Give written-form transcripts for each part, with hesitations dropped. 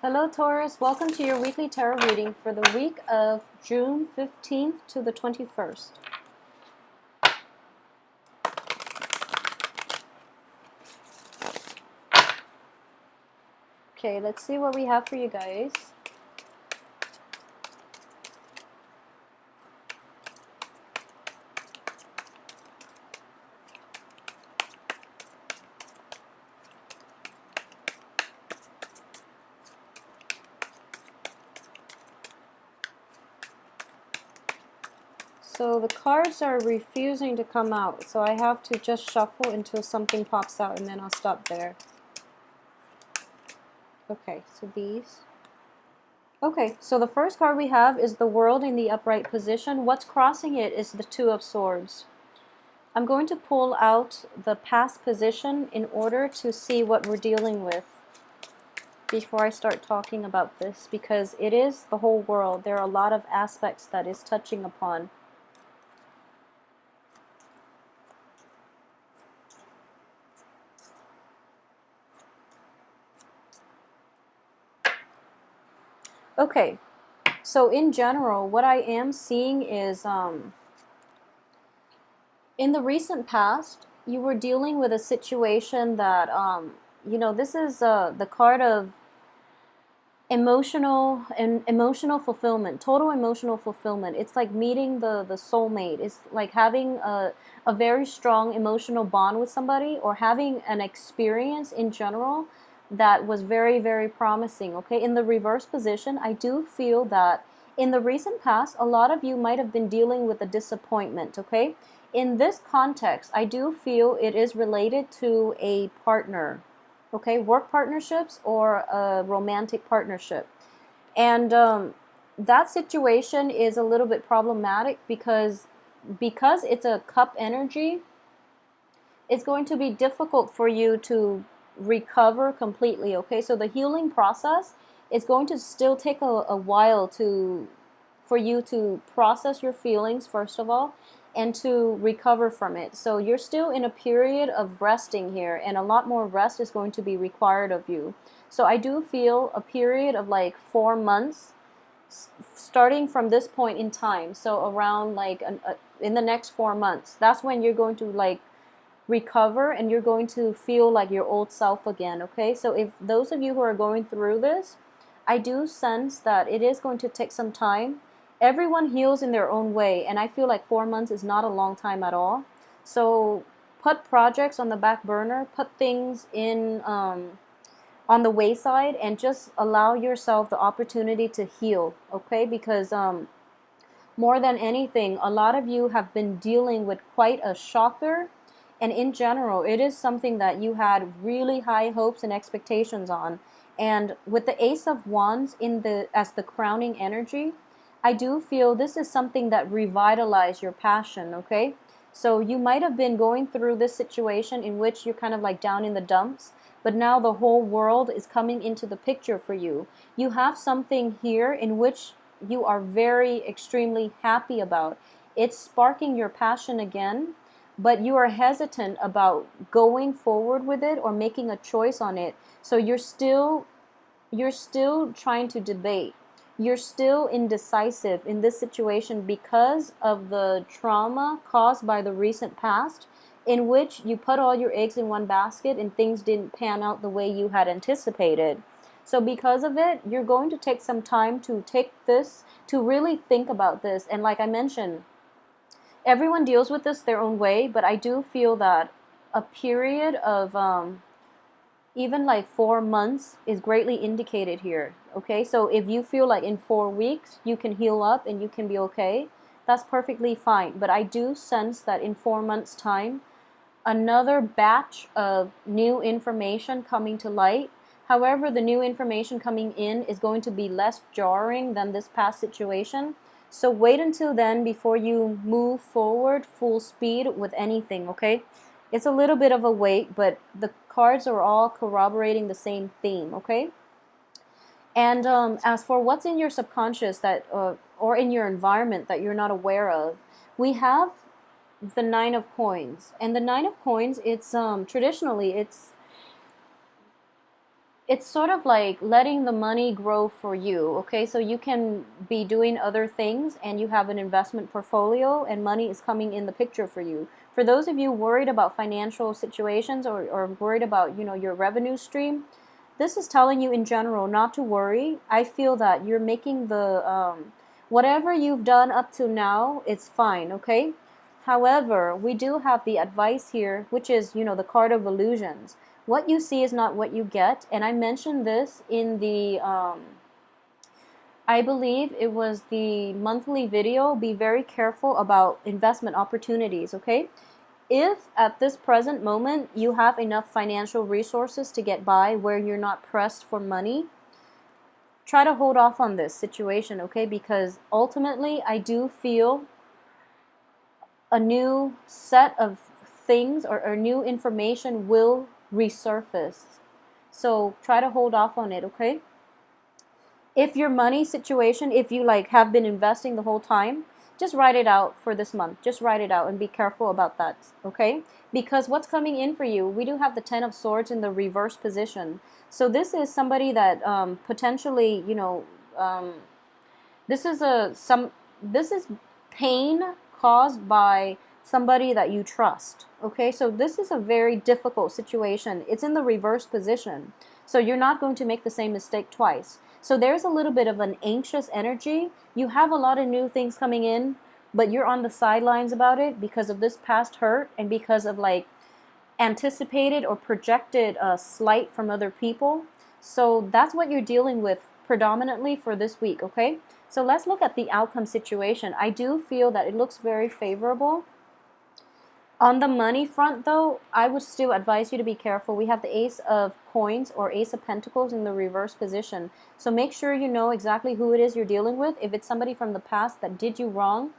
Hello Taurus, welcome to your weekly tarot reading for the week of June 15th to the 21st. Okay, let's see what we have for you guys. So the cards are refusing to come out, so I have to just shuffle until something pops out and then I'll stop there. Okay, so these. Okay, so the first card we have is the World in the upright position. What's crossing it is the Two of Swords. I'm going to pull out the past position in order to see what we're dealing with before I start talking about this, because it is the whole world. There are a lot of aspects that is touching upon. Okay, so in general, what I am seeing is in the recent past, you were dealing with a situation that, this is the card of emotional fulfillment, total emotional fulfillment. It's like meeting the soulmate. It's like having a very strong emotional bond with somebody, or having an experience in general that was very, very promising. Okay, in the reverse position, I do feel that in the recent past, a lot of you might have been dealing with a disappointment. Okay, in this context, I do feel it is related to a partner. Okay, work partnerships or a romantic partnership. And that situation is a little bit problematic because it's a cup energy. It's going to be difficult for you to recover completely. Okay, so the healing process is going to still take a while for you to process your feelings, first of all, and to recover from it. So you're still in a period of resting here, and a lot more rest is going to be required of you. So I do feel a period of like 4 months starting from this point in time. So around like in the next 4 months, that's when you're going to like recover and you're going to feel like your old self again. Okay, so if those of you who are going through this, I do sense that it is going to take some time. Everyone heals in their own way, and I feel like 4 months is not a long time at all. So put projects on the back burner, put things in on the wayside, and just allow yourself the opportunity to heal. Okay, because more than anything, a lot of you have been dealing with quite a shocker, and in general, it is something that you had really high hopes and expectations on. And with the Ace of Wands as the crowning energy, I do feel this is something that revitalized your passion. Okay, so you might have been going through this situation in which you're kind of like down in the dumps, but now the whole world is coming into the picture for you. You have something here in which you are very extremely happy about. It's sparking your passion again, but you are hesitant about going forward with it or making a choice on it. So you're still trying to debate. You're still indecisive in this situation because of the trauma caused by the recent past, in which you put all your eggs in one basket and things didn't pan out the way you had anticipated. So because of it, you're going to take some time to really think about this. And like I mentioned, everyone deals with this their own way, but I do feel that a period of even like 4 months is greatly indicated here. Okay, so if you feel like in 4 weeks you can heal up and you can be okay, that's perfectly fine. But I do sense that in 4 months' time, another batch of new information coming to light. However, the new information coming in is going to be less jarring than this past situation. So wait until then before you move forward full speed with anything. Okay, it's a little bit of a wait, but the cards are all corroborating the same theme. Okay, and as for what's in your subconscious that or in your environment that you're not aware of, we have the Nine of Coins. And the Nine of Coins, it's traditionally, It's sort of like letting the money grow for you, okay? So you can be doing other things and you have an investment portfolio and money is coming in the picture for you. For those of you worried about financial situations, or worried about, your revenue stream, this is telling you in general not to worry. I feel that you're making whatever you've done up to now, it's fine, okay? However, we do have the advice here, which is, the card of illusions. What you see is not what you get. And I mentioned this in I believe it was the monthly video. Be very careful about investment opportunities, okay? If at this present moment you have enough financial resources to get by where you're not pressed for money, try to hold off on this situation, okay? Because ultimately, I do feel a new set of things, or new information will resurface. So try to hold off on it, okay? If your money situation, if you like have been investing the whole time, just write it out for this month. Just write it out and be careful about that, okay? Because what's coming in for you, we do have the Ten of Swords in the reverse position. So this is somebody that potentially, this is this is pain caused by somebody that you trust. Okay, so this is a very difficult situation. It's in the reverse position. So you're not going to make the same mistake twice. So there's a little bit of an anxious energy. You have a lot of new things coming in, but you're on the sidelines about it because of this past hurt and because of like anticipated or projected slight from other people. So that's what you're dealing with predominantly for this week, okay? So let's look at the outcome situation. I do feel that it looks very favorable. On the money front, though, I would still advise you to be careful. We have the Ace of Coins or Ace of Pentacles in the reverse position. So make sure you know exactly who it is you're dealing with. If it's somebody from the past that did you wrong,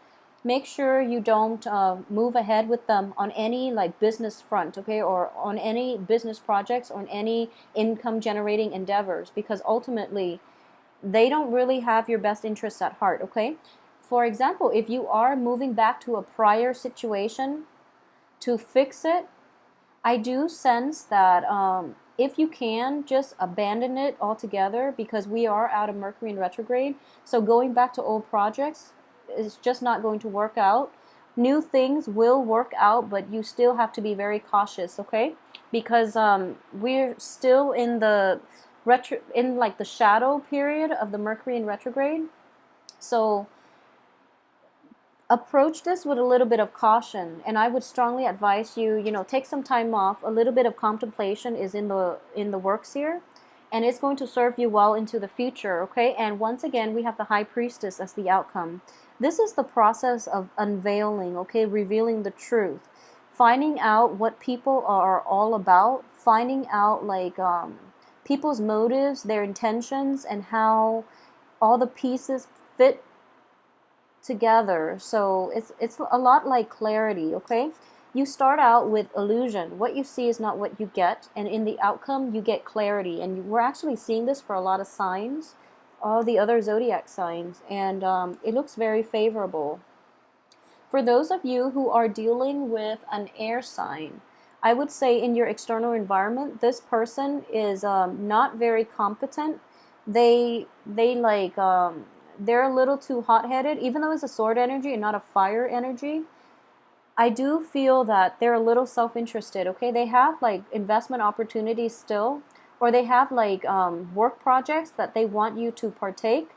make sure you don't move ahead with them on any like business front, okay, or on any business projects, or on any income generating endeavors, because ultimately they don't really have your best interests at heart, okay? For example, if you are moving back to a prior situation to fix it, I do sense that if you can, just abandon it altogether, because we are out of Mercury in retrograde. So going back to old projects is just not going to work out. New things will work out, but you still have to be very cautious, okay? Because we're still in the like the shadow period of the Mercury in retrograde. So approach this with a little bit of caution, and I would strongly advise you, take some time off. A little bit of contemplation is in the works here, and it's going to serve you well into the future, okay? And once again, we have the High Priestess as the outcome. This is the process of unveiling, okay, revealing the truth, finding out what people are all about, finding out like people's motives, their intentions, and how all the pieces fit together. So it's a lot like clarity, okay? You start out with illusion. What you see is not what you get, and in the outcome you get clarity. And we're actually seeing this for a lot of signs, all the other zodiac signs, and it looks very favorable. For those of you who are dealing with an air sign, I would say in your external environment, this person is not very competent. They like they're a little too hot-headed, even though it's a sword energy and not a fire energy. I do feel that they're a little self-interested, okay? They have like investment opportunities still, or they have like work projects that they want you to partake,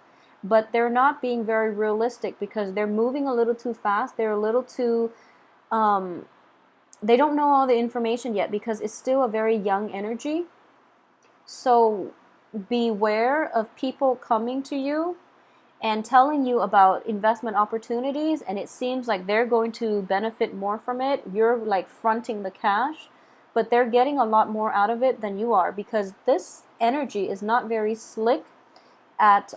but they're not being very realistic because they're moving a little too fast. They're a little too, they don't know all the information yet because it's still a very young energy. So beware of people coming to you and telling you about investment opportunities, and it seems like they're going to benefit more from it. You're like fronting the cash, but they're getting a lot more out of it than you are, because this energy is not very slick at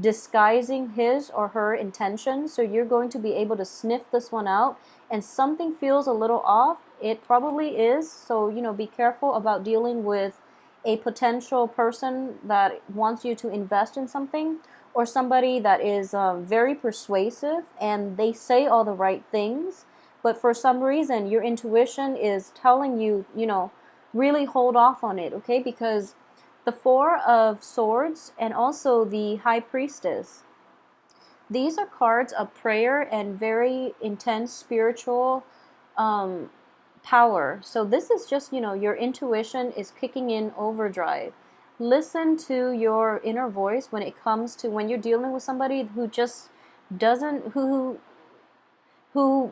disguising his or her intentions. So you're going to be able to sniff this one out, and something feels a little off. It probably is. So, be careful about dealing with a potential person that wants you to invest in something, or somebody that is very persuasive and they say all the right things, but for some reason your intuition is telling you, really hold off on it, okay? Because The Four of Swords and also the High Priestess. These are cards of prayer and very intense spiritual power. So this is just, your intuition is kicking in overdrive. Listen to your inner voice when it comes to when you're dealing with somebody who just doesn't who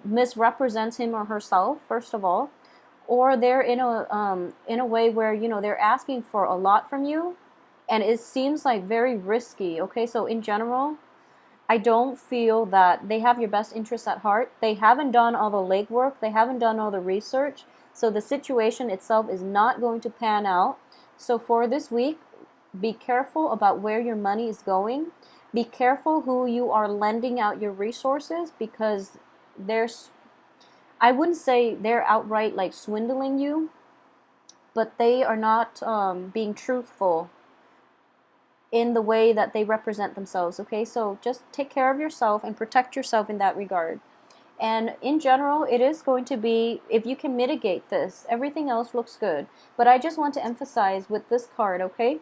misrepresents him or herself, first of all, or they're in a way where they're asking for a lot from you, and it seems like very risky. Okay, so in general, I don't feel that they have your best interests at heart. They haven't done all the legwork. They haven't done all the research. So the situation itself is not going to pan out. So for this week, be careful about where your money is going. Be careful who you are lending out your resources, because I wouldn't say they're outright like swindling you, but they are not being truthful in the way that they represent themselves. Okay, so just take care of yourself and protect yourself in that regard. And in general, it is going to be, if you can mitigate this, everything else looks good. But I just want to emphasize with this card, okay?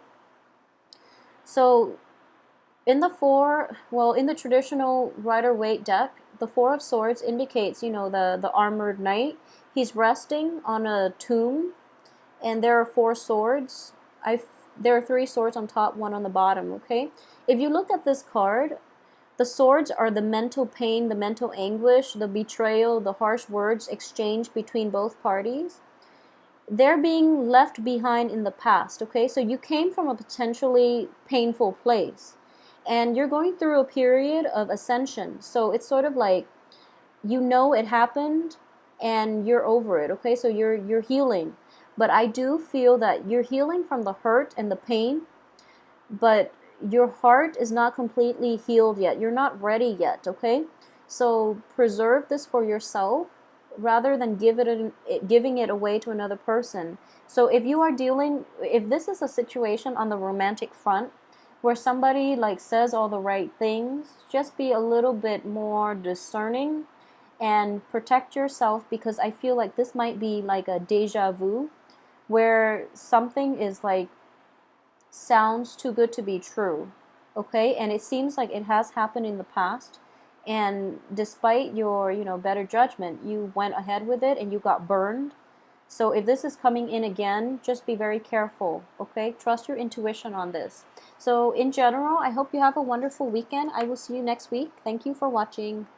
So in the traditional Rider-Waite deck, the Four of Swords indicates, the armored knight. He's resting on a tomb, and there are four swords. There are three swords on top, one on the bottom, okay? If you look at this card, the swords are the mental pain, the mental anguish, the betrayal, the harsh words exchanged between both parties. They're being left behind in the past, okay? So you came from a potentially painful place, and you're going through a period of ascension. So it's sort of like, it happened and you're over it, okay? So you're healing. But I do feel that you're healing from the hurt and the pain, but your heart is not completely healed yet. You're not ready yet, okay? So preserve this for yourself rather than giving it away to another person. So if this is a situation on the romantic front where somebody like says all the right things, just be a little bit more discerning and protect yourself, because I feel like this might be like a deja vu where something is like sounds too good to be true, okay? And it seems like it has happened in the past, and despite your better judgment, you went ahead with it and you got burned. So if this is coming in again, just be very careful, okay? Trust your intuition on this. So in general, I hope you have a wonderful weekend. I will see you next week. Thank you for watching.